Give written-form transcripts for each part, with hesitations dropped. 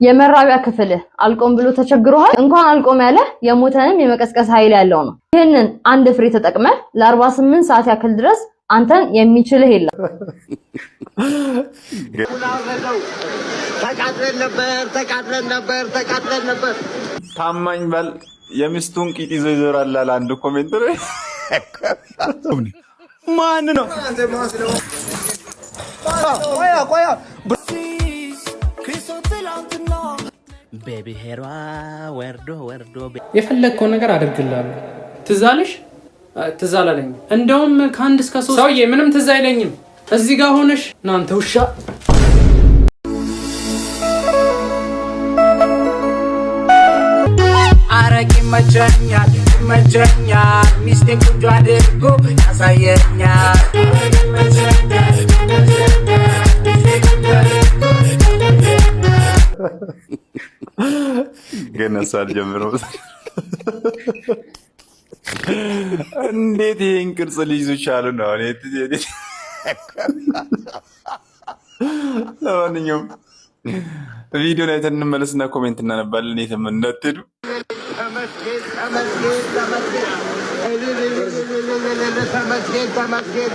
የመራቢያ ክፍል አልቆም ብሎ ተቸግሮሃል እንኳን አልቆም ያለ የሞተንም የመቀስቀስ ኃይል ያለው ነው። ይሄንን አንድ ፍሬ ተጠቅመ ለ48 ሰዓት ያክል ድረስ አንተን የሚችልህ የለም። ተቃጥለን ነበር ታማኝ ባል የሚስቱን ቂጥ ይዞ ይዞራል አለ አንድ ኮሜንት ላይ። ማን ነው ቆያ በብሔሯ ወርዶ የፈለግከው ነገር አድርግልሃለሁ። ትዝ አለሽ? ትዝ አላለኝም። እንደውም ከአንድ እስከ 3 ሰውዬ ምንም ትዝ አይለኝም። እዚህ ጋር ሆነሽ እናንተ ውሻ አረቂ መቸኛል ሚስቴን ቁንጆ አድርጎ ያሳየኛል። ገና ሳልጀምረው እንዴት ይሄን ቅርጽ ሊይዙ ቻሉ ነው? ለማንኛውም ቪዲዮ ላይ እንመለስና ኮሜንት እናነባለን። የትም እንዳትሄዱ።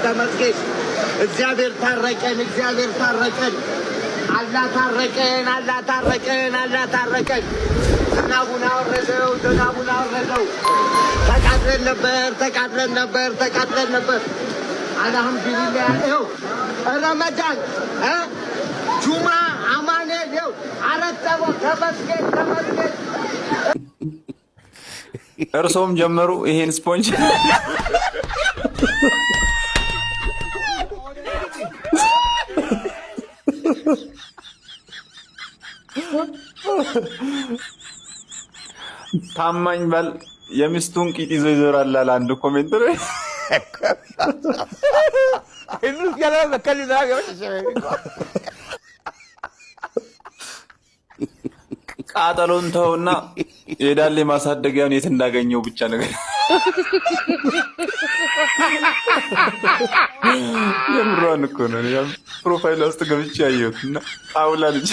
ተመስገን እግዚአብሔር ታረቀን። አላህ ታረቀን። ዝናቡን አወረደው። ተቃጥለን ነበር። አልሐምዱሊላህ ያለው ረመዳን ጁማ አማኔ ነው። አረተቦ ተመስገን። እርሶም ጀመሩ ይሄን ስፖንጅ ታማኝ ባል የሚስቱን ቂጥ ይዞ ይዞራል አለ አንድ ኮሜንት ላይ። ቃጠሎን ተውና የዳሌ ማሳደጊያውን የት እንዳገኘው ብቻ ነገር የምሯን እኮ ነው። ያም ፕሮፋይል ውስጥ ገብቼ ያየሁትና ጣውላ ልጅ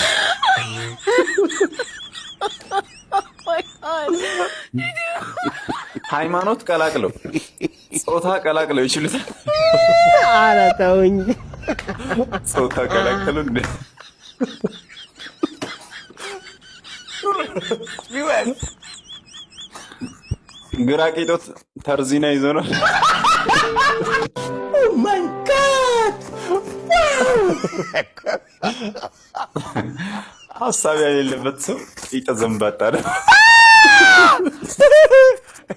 ሃይማኖት ቀላቅለው ጾታ ቀላቅለው ይችላል። ኧረ ተውኝ። ጾታ ቀላቅለው እንዴ! ግራ ቂጦት ተርዚና ይዞ ነው። ኦ ማይ ጋድ! ሀሳብ የሌለበት ሰው ቂጥ ዘንባጣ ነው።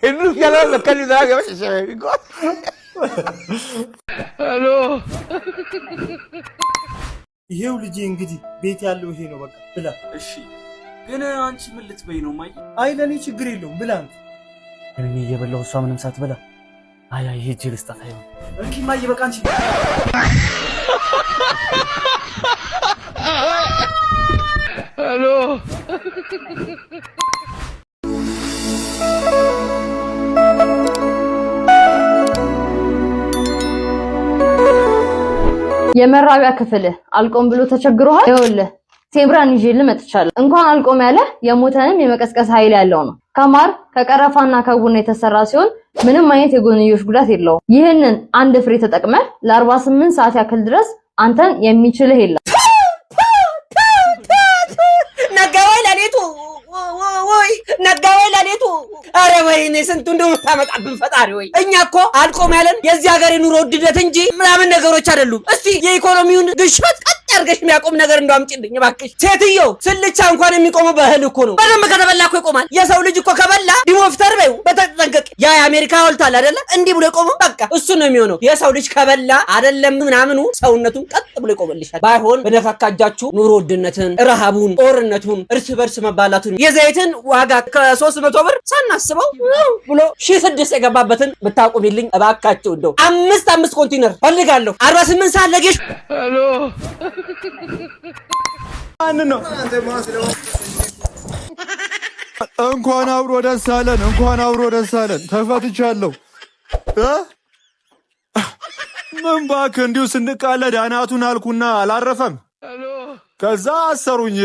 ሄሎ ይሄው ልጄ እንግዲህ ቤት ያለው ይሄ ነው። በቃ ብላ። እሺ ግን አንቺ ምን ልትበይ ነው? ማይ አይ ለኔ ችግር የለውም ብላ። እኔ እየበላሁ እሷ ምንም ሳትበላ አይ ሂጅ ልስጣት። አይሆን እንኪ ማይ በቃ አንቺ ሄሎ የመራቢያ ክፍል አልቆም ብሎ ተቸግሮሃል። ይኸውልህ ቴምብራን ይዤልህ መጥቻለሁ። እንኳን አልቆም ያለ የሞተንም የመቀስቀስ ኃይል ያለው ነው። ከማር ከቀረፋና ከቡና የተሰራ ሲሆን ምንም አይነት የጎንዮሽ ጉዳት የለውም። ይህንን አንድ ፍሬ ተጠቅመ ለ48 ሰዓት ያክል ድረስ አንተን የሚችልህ የለም። ነጋወይ ለኔቱ አረ ወይኔ ስንቱ እንደምታመጣብን ፈጣሪ ወይ። እኛ እኮ አልቆም ያለን የዚህ ሀገር ኑሮ ውድነት እንጂ ምናምን ነገሮች አይደሉም። እስቲ የኢኮኖሚውን ግሽበት ቀጥ አድርገሽ የሚያቆም ነገር እንዳምጪልኝ እባክሽ። ሴትዮ ስልቻ እንኳን የሚቆመው በእህል እኮ ነው። በደንብ ከተበላ እኮ ይቆማል። የሰው ልጅ እኮ ከበላ ዲሞፍተር በይው በተጠንቀቅ። ያ የአሜሪካ ሐውልት አለ አይደለ? እንዲህ ብሎ ይቆመው በቃ እሱ ነው የሚሆነው። የሰው ልጅ ከበላ አይደለም ምናምኑ ሰውነቱን ቀጥ ብሎ ይቆምልሻል። ባይሆን በነካካጃችሁ ኑሮ ውድነትን፣ ረሃቡን፣ ጦርነቱን፣ እርስ በርስ መባላቱን የዘይትን ዋጋ ከ300 ብር ሳናስበው ብሎ 1600 የገባበትን ብታቆሚልኝ እባካችሁ። እንደው 5 ኮንቲነር ፈልጋለሁ 48 ሰዓት ለጌሽ። ሄሎ ማን ነው? እንኳን አብሮ ደስ አለን። ተፈትቻለሁ። ምን ባክ እንዲሁ ስንቃለድ አናቱን አልኩና አላረፈም። ከዛ አሰሩኝ።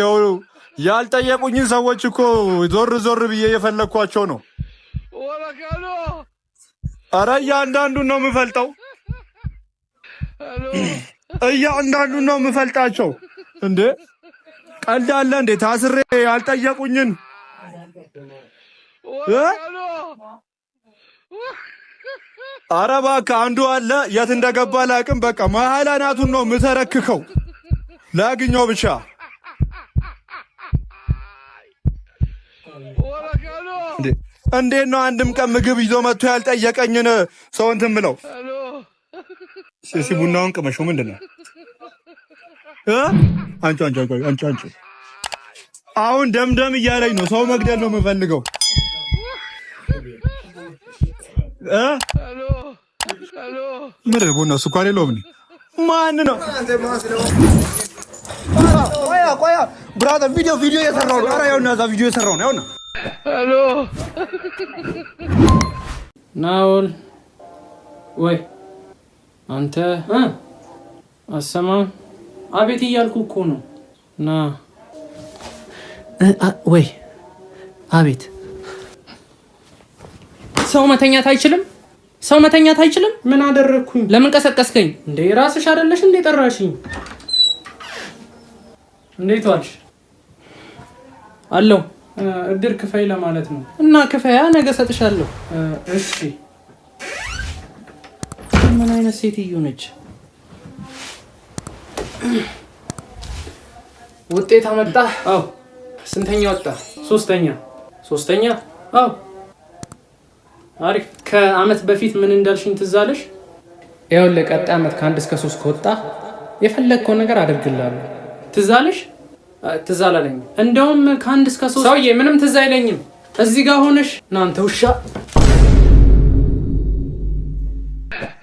ያልጠየቁኝን ሰዎች እኮ ዞር ዞር ብዬ የፈለኳቸው ነው። አረ እያንዳንዱን ነው የምፈልጠው። እያንዳንዱን ነው የምፈልጣቸው። እንዴ ቀልድ አለ እንዴ? ታስሬ ያልጠየቁኝን አረ እባክህ አንዱ አለ የት እንደገባ ላቅም። በቃ መሀል አናቱን ነው የምተረክከው ላግኘው ብቻ። እንዴት ነው አንድም ቀን ምግብ ይዞ መጥቶ ያልጠየቀኝን ሰው እንትን ብለው? ሲሲ ቡናውን ቅመሽው ምንድነው? አንቺ አሁን ደምደም እያለኝ ነው። ሰው መግደል ነው የምፈልገው። ምንድን ቡና ስኳር የለውም? ማን ነው? ቆያ ብራዘር ቪዲዮ እየሰራሁ ነው። ኧረ ያውና እዛ ቪዲዮ እየሰራሁ ነው። ያውና ሄሎ ናውል ወይ አንተ አሰማም? አቤት እያልኩ እኮ ነው። ና ወይ አቤት። ሰው መተኛት አይችልም? ሰው መተኛት አይችልም? ምን አደረግኩኝ? ለምን ቀሰቀስከኝ? እንዴ ራስሽ አይደለሽ እንዴ ጠራሽኝ? እንዴት ዋልሽ? አለው እድር ክፈይ ለማለት ነው። እና ክፈያ ነገ ሰጥሻለሁ። እሺ ምን አይነት ሴትዮ ነች? ውጤት አመጣ? አዎ። ስንተኛ ወጣ? ሶስተኛ? አዎ። አሪፍ። ከአመት በፊት ምን እንዳልሽኝ ትዝ አለሽ? ይኸውልህ ቀጣይ አመት ከ1 እስከ 3 ከወጣ የፈለግከው ነገር አደርግልሃለሁ። ትዝ አለሽ? ትዝ አላለኝም። እንደውም ከ1 እስከ 3 ሰውዬ ምንም ትዝ አይለኝም። እዚህ ጋር ሆነሽ እናንተ ውሻ።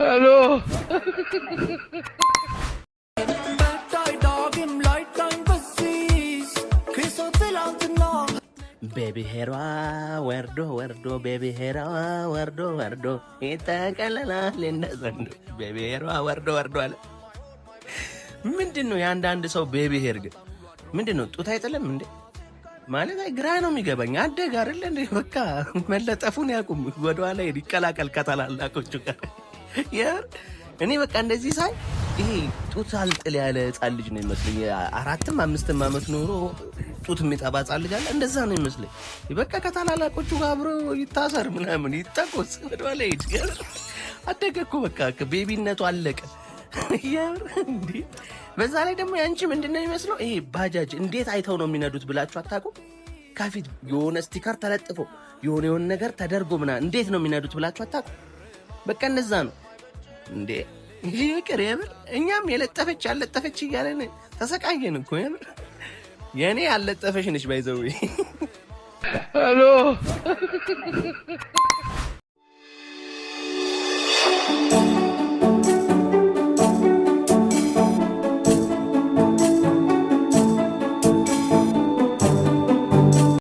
ሄሎ በብሔሯ ወርዶ በብሔሯ ወርዶ ይጠቀለላል እንደ ዘንዶ። በብሔሯ ወርዶ አለ። ምንድን ነው የአንዳንድ ሰው በብሔር ግን ምንድን ነው? ጡት አይጥልም እንዴ? ማለት ግራ ነው የሚገባኝ። አደግ አይደለ እንዴ? በቃ መለጠፉን ያቁም፣ ወደኋላ ይቀላቀል ከታላላቆቹ ጋር። እኔ በቃ እንደዚህ ሳይ ይሄ ጡት አልጥል ያለ ህፃን ልጅ ነው ይመስለኝ። 4ም 5ም ዓመት ኖሮ ጡት የሚጠባ ህፃን ልጅ አለ። እንደዛ ነው ይመስለኝ። በቃ ከታላላቆቹ ጋር አብሮ ይታሰር ምናምን ይጠቆስ፣ ወደኋላ ይሄድ። አደገ እኮ በቃ ቤቢነቱ አለቀ። እንዴ በዛ ላይ ደግሞ ያንቺ ምንድነው የሚመስለው? ይሄ ባጃጅ እንዴት አይተው ነው የሚነዱት ብላችሁ አታውቁም? ከፊት የሆነ ስቲከር ተለጥፎ የሆነ ነገር ተደርጎ ምናምን እንዴት ነው የሚነዱት ብላችሁ አታውቁም? በቃ እንደዛ ነው እንዴ። ይቅር የምር እኛም የለጠፈች ያለጠፈች እያለን ተሰቃየን እኮ የምር። የኔ ያለጠፈሽ ነሽ ባይዘው። ሄሎ